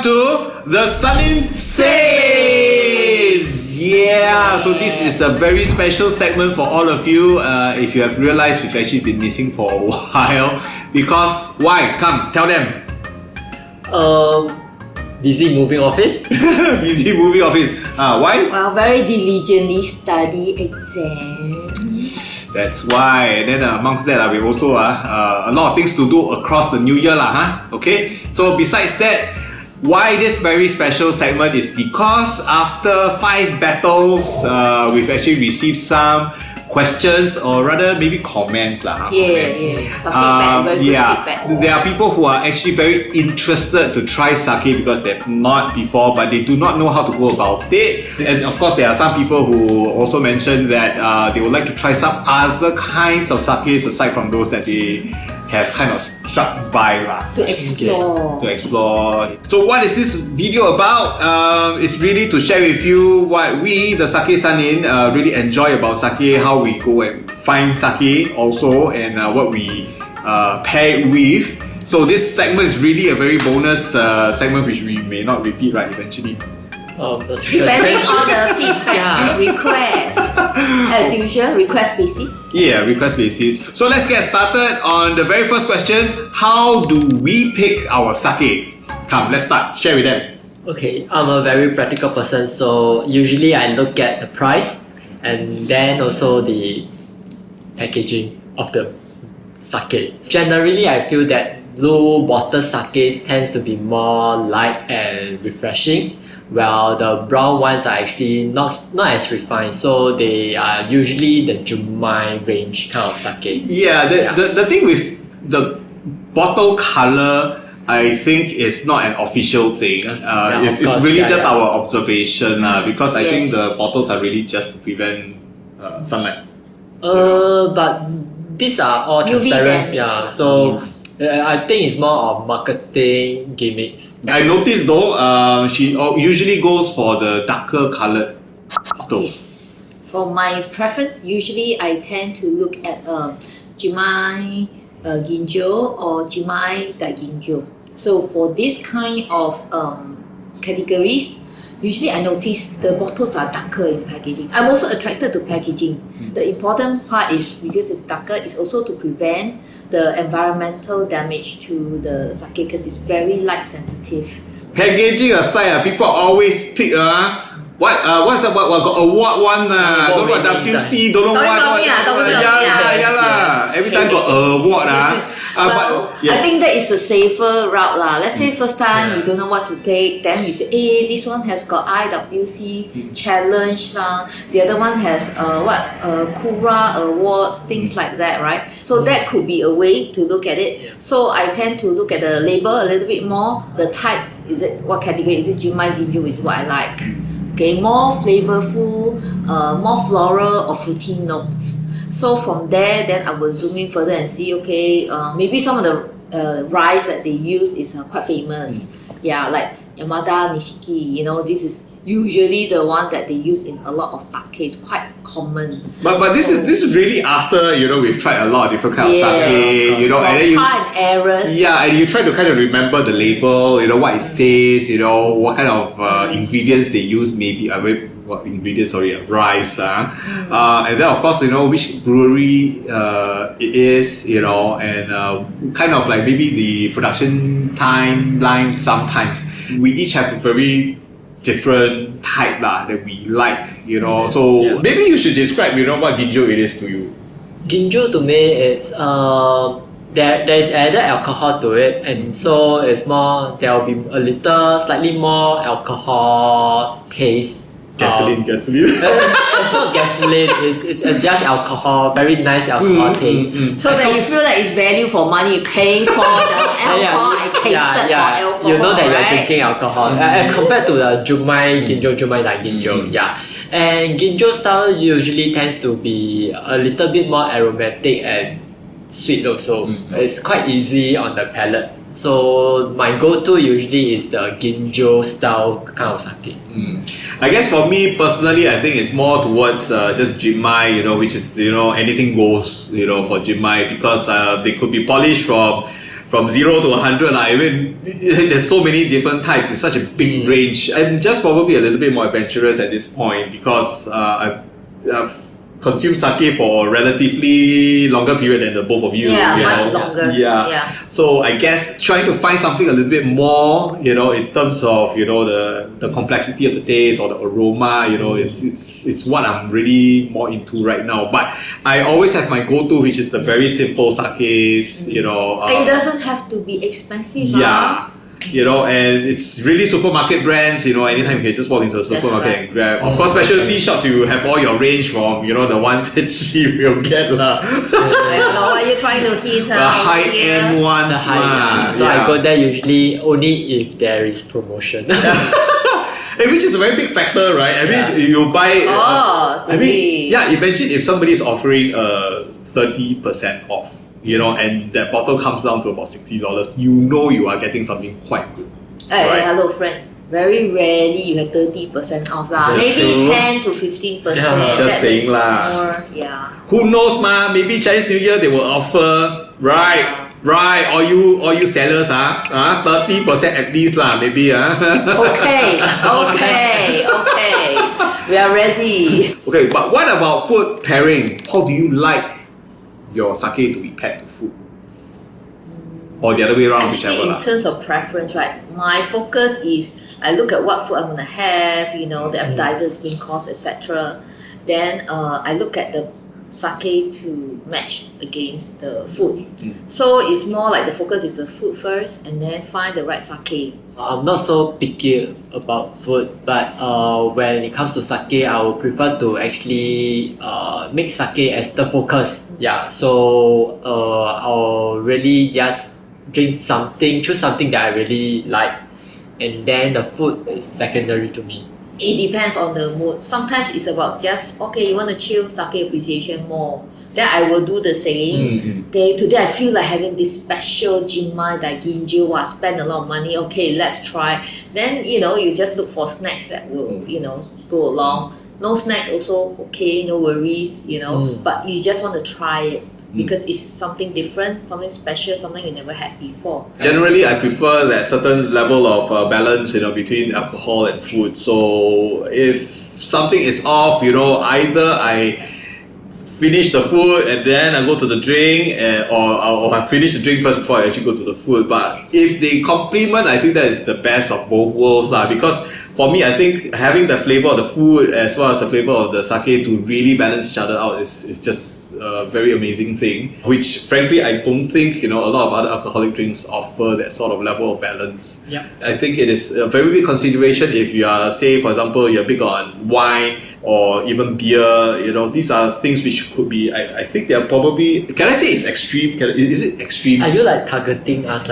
welcome to the Sanin Says. Yeah, so this is a very special segment for all of you. If you have realized, we've actually been missing for a while. Because, why? Come, tell them. Busy moving office. Busy moving office. Why? Well, very diligently study exam. That's why. And then amongst that, we also a lot of things to do across the new year Okay. So besides that, why this very special segment is because after 5 battles, we've actually received some questions, or rather maybe comments Some feedback, very good feedback. There are people who are actually very interested to try sake because they've not before, but they do not know how to go about it. And of course, there are some people who also mentioned that they would like to try some other kinds of sakes aside from those that they have kind of struck by to explore. To explore. So what is this video about? It's really to share with you what we, the Sake Sanin, really enjoy about sake, how we go and find sake also, and what we pair it with. So this segment is really a very bonus segment which we may not repeat eventually. Depending on the feedback and request. As usual, request basis. Yeah, request basis. So let's get started on the very first question. How do we pick our sake? Come, let's start. Share with them. Okay, I'm a very practical person, so usually I look at the price and then also the packaging of the sake. Generally, I feel that blue bottle sake tends to be more light and refreshing, while the brown ones are actually not as refined, so they are usually the Jumai range kind of sake. Yeah, the thing with the bottle color, I think is not an official thing. It's really just our observation because I think the bottles are really just to prevent sunlight. But these are all transparent. So I think it's more of marketing gimmicks. I noticed though, she usually goes for the darker colored bottles. Yes. For my preference, usually I tend to look at Jumai Ginjo or Jumai Daiginjo. So for this kind of categories, usually I notice the bottles are darker in packaging. I'm also attracted to packaging. The important part is because it's darker, it's also to prevent the environmental damage to the sake because it's very light sensitive. Packaging aside, people always pick what's got award one don't know what WC, don't know what. Yeah. Every time got award I think that is a safer route Let's say first time you don't know what to take, then you say, hey, this one has got IWC challenge the other one has Kura awards, things like that, right? So that could be a way to look at it. So I tend to look at the label a little bit more. The type, is it what category? Is it Jumai Ginjo is what I like. Okay, more flavorful, more floral or fruity notes. So from there, then I will zoom in further and see, okay, maybe some of the rice that they use is quite famous. Yeah, like Yamada Nishiki, this is usually the one that they use in a lot of sake. It's quite common. But this is really after, we've tried a lot of different kinds of sake, and then trial and errors. Yeah, and you try to kind of remember the label, what it says, what kind of ingredients they use, maybe rice, and then of course which brewery it is, and kind of like maybe the production timeline. Sometimes we each have a very different type that we like, so maybe you should describe what ginjo it is to you. Ginjo to me, it's there is added alcohol to it, and so it's more, there will be a little slightly more alcohol taste. Gasoline. It's not gasoline, it's just alcohol, very nice alcohol taste. So that you feel like it's value for money, paying for the alcohol. I tasted for alcohol. You know that you're drinking alcohol as compared to the Jumai Ginjo, Jumai Daiginjo. And Ginjo style usually tends to be a little bit more aromatic and sweet also. It's quite easy on the palate. So my go-to usually is the Ginjo style kind of sake. I guess for me personally, I think it's more towards just Jimai, which is anything goes, for Jimai, because they could be polished from from 0 to 100. I mean, there's so many different types. It's such a big range. I'm just probably a little bit more adventurous at this point because I've consumed sake for a relatively longer period than the both of you. Yeah, you much know. longer. Yeah. So I guess trying to find something a little bit more, in terms of the complexity of the taste or the aroma, it's what I'm really more into right now. But I always have my go-to, which is the very simple sakes. It doesn't have to be expensive. Yeah. And it's really supermarket brands, anytime you can just walk into a supermarket and grab. Of course, specialty shops, you have all your range from, the ones that you will get. I don't know what you're trying to hit. The high-end ones. So I go there usually only if there is promotion. Which is a very big factor, right? I mean, you buy... imagine if somebody is offering 30% off. And that bottle comes down to about $60, you are getting something quite good. Hey, hello friend. Very rarely you have 30% off lah. That's Maybe true. 10 to 15%. Just that saying makes lah. more, yeah. Who knows, ma? Maybe Chinese New Year they will offer, right? Right, all you sellers, 30% at least lah, maybe. Okay. We are ready. Okay, but what about food pairing? How do you like your sake to be paired with food? Or the other way around, Actually, whichever in lah. terms of preference, right, my focus is I look at what food I'm gonna have, the appetizers, main course, etc. Then I look at the sake to match against the food. So it's more like the focus is the food first, and then find the right sake. I'm not so picky about food, but when it comes to sake, I would prefer to actually make sake as the focus. Yeah, so I'll really just choose something that I really like, and then the food is secondary to me. It depends on the mood. Sometimes it's about just, you want to chill, sake appreciation more. Then I will do the same. Okay, today I feel like having this special jinmai daiginju. Spend a lot of money. Okay, let's try. Then, you just look for snacks that will, go along. No snacks also, okay, no worries, but you just want to try it. Because it's something different, something special, something you never had before. Generally, I prefer that certain level of balance, between alcohol and food. So if something is off, either I finish the food and then I go to the drink, or I finish the drink first before I actually go to the food. But if they complement, I think that is the best of both worlds lah. Because for me, I think having the flavor of the food as well as the flavor of the sake to really balance each other out is just a very amazing thing. Which, frankly, I don't think a lot of other alcoholic drinks offer that sort of level of balance. Yeah. I think it is a very big consideration if you are, say, for example, you're big on wine or even beer. These are things which could be. I think they are probably. Can I say it's extreme? Is it extreme? Are you targeting us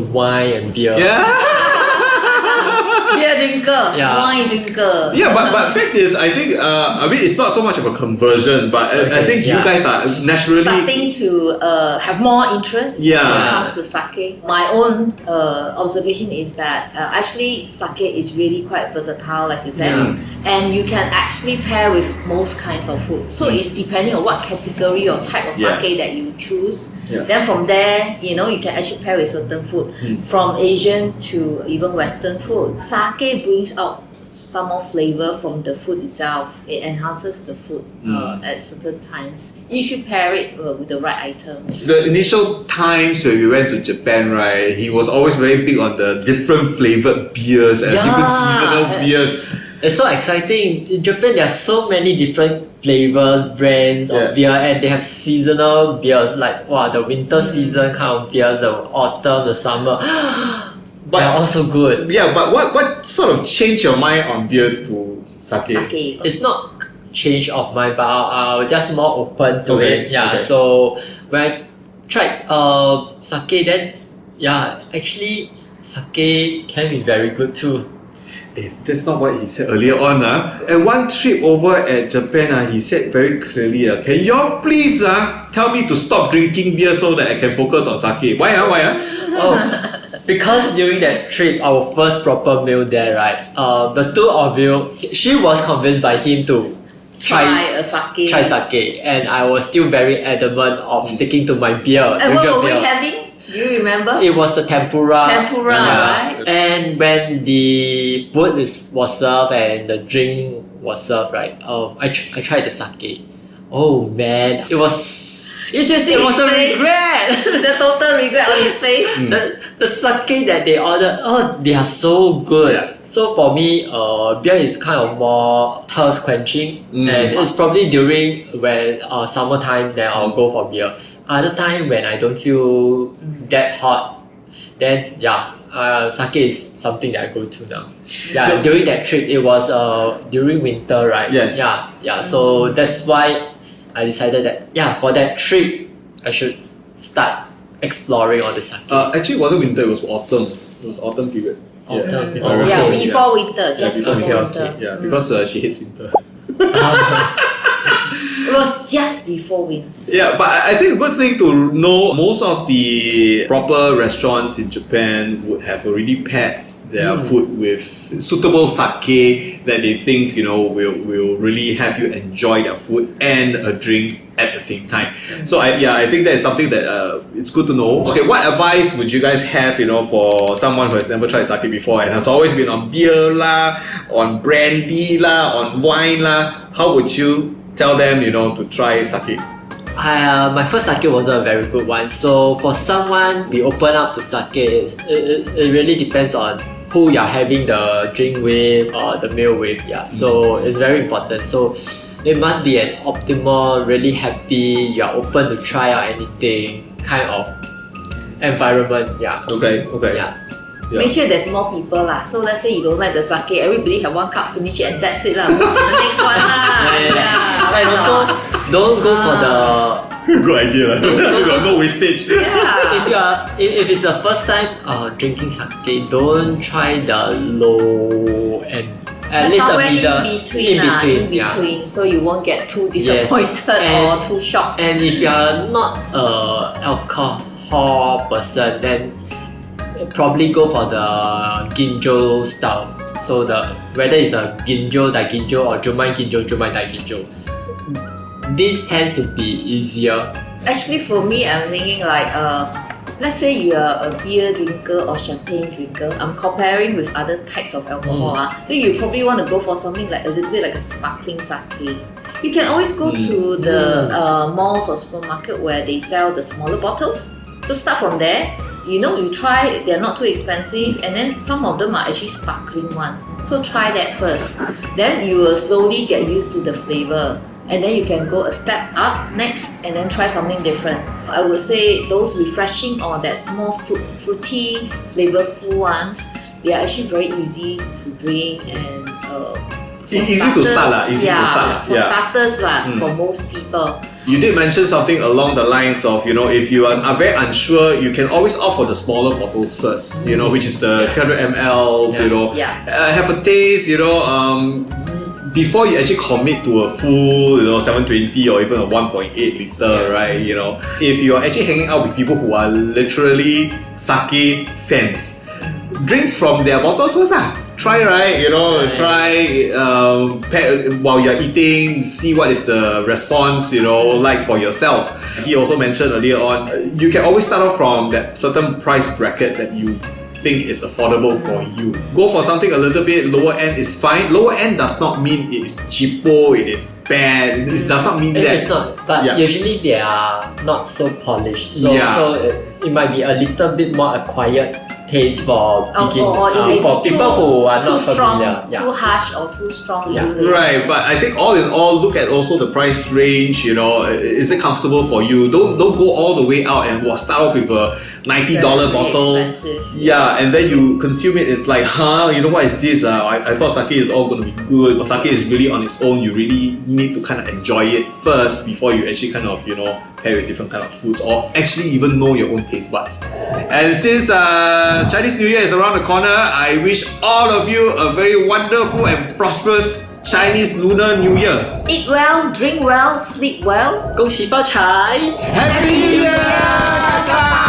wine and beer? Yeah. Beer drinker, Yeah. wine drinker. Yeah, but fact is, I think it's not so much of a conversion, but I think you guys are naturally starting to have more interest when it comes to sake. My own observation is that actually sake is really quite versatile, like you said, and you can actually pair with most kinds of food. So it's depending on what category or type of sake that you choose. Yeah. Then from there, you can actually pair with certain food, from Asian to even Western food. Sake brings out some more flavor from the food itself. It enhances the food at certain times. You should pair it with the right item. the initial times when we went to Japan, right? He was always very big on the different flavored beers and different seasonal beers. It's so exciting. In Japan, there are so many different flavors, brands of beer, and they have seasonal beers like the winter season kind of beers, the autumn, the summer. But they're also good. Yeah, but what sort of changed your mind on beer to sake? Sake. It's not change of mind, but I'll just more open to Okay, it. Yeah. okay. So when I tried sake, then actually sake can be very good too. That's not what he said earlier on. And one trip over at Japan, he said very clearly, can you all please tell me to stop drinking beer so that I can focus on sake? Why? Oh, because during that trip, our first proper meal there, right? The two of you, she was convinced by him to try sake. and I was still very adamant of sticking to my beer. And what usual were we beer. having? Do you remember? It was the tempura. Tempura, right? And when the food was served and the drink was served, right? I tried the sake. Oh man, it was. You should see It his was a face. regret. The total regret on his face. The sake that they ordered, they are so good. Yeah. So for me, beer is kind of more thirst quenching, and it's probably during when summertime then I'll go for beer. Other time when I don't feel that hot, then sake is something that I go to now. Yeah, during that trip it was during winter, right? Yeah. So that's why I decided that for that trip I should start exploring all the sake. Actually, it wasn't winter, it was autumn. It was autumn period. Autumn. If I recall, Before winter, just before before winter. winter. Yeah, because she hates winter. It was just before winter. Yeah, but I think a good thing to know, most of the proper restaurants in Japan would have already paired their food with suitable sake that they think, will really have you enjoy their food and a drink at the same time. So I think that is something that it's good to know. Okay, what advice would you guys have, for someone who has never tried sake before and has always been on beer lah, on brandy lah, on wine lah? How would you tell them, to try sake? My first sake wasn't a very good one. So for someone be open up to sake, it really depends on who you're having the drink with or the meal with. So it's very important. So it must be an optimal, really happy, you're open to try out anything kind of environment. Okay. Yeah. Make sure there's more people lah. So let's say you don't like the sake, everybody have one cup, finish it and that's it lah. Move to the next one lah. And also don't go for the Good idea. No wastage. if it's the first time drinking sake, don't try the low end. At least the somewhere middle, in between, so you won't get too disappointed or too shocked. And if you are not a alcohol person, then probably go for the ginjo style. So whether it's a ginjo, daiginjo or jumai ginjo, jumai daiginjo, this tends to be easier. Actually, for me, I'm thinking like, let's say you are a beer drinker or champagne drinker. I'm comparing with other types of alcohol. So you probably want to go for something like a little bit like a sparkling sake. You can always go to the malls or supermarket where they sell the smaller bottles. So start from there. You try, they're not too expensive, and then some of them are actually sparkling one. So try that first. Then you will slowly get used to the flavor. And then you can go a step up next and then try something different. I would say those refreshing or that's more fruity, flavorful ones, they are actually very easy to drink and easy to start. For starters for most people. You did mention something along the lines of, if you are very unsure, you can always opt for the smaller bottles first, which is the 300 ml, have a taste, before you actually commit to a full, 720 or even a 1.8 liter, right? If you're actually hanging out with people who are literally sake fans, drink from their bottles first Try, right? Try while you're eating, see what is the response, like for yourself. He also mentioned earlier on, you can always start off from that certain price bracket that you think is affordable for you. Go for something a little bit lower end is fine. Lower end does not mean it is cheapo, it is bad. It does not mean that. It's not, but usually they are not so polished. So it might be a little bit more acquired taste for people who are not familiar. Too harsh or too strong. Right, but I think all in all, look at also the price range. Is it comfortable for you? Don't go all the way out and start off with a $90 bottle. Expensive. Yeah, and then you consume it. It's like, what is this? I thought sake is all going to be good, but sake is really on its own. You really need to kind of enjoy it first before you actually kind of pair with different kind of foods or actually even know your own taste buds. And since Chinese New Year is around the corner, I wish all of you a very wonderful and prosperous Chinese Lunar New Year. Eat well, drink well, sleep well. 恭喜发财 Happy New Year!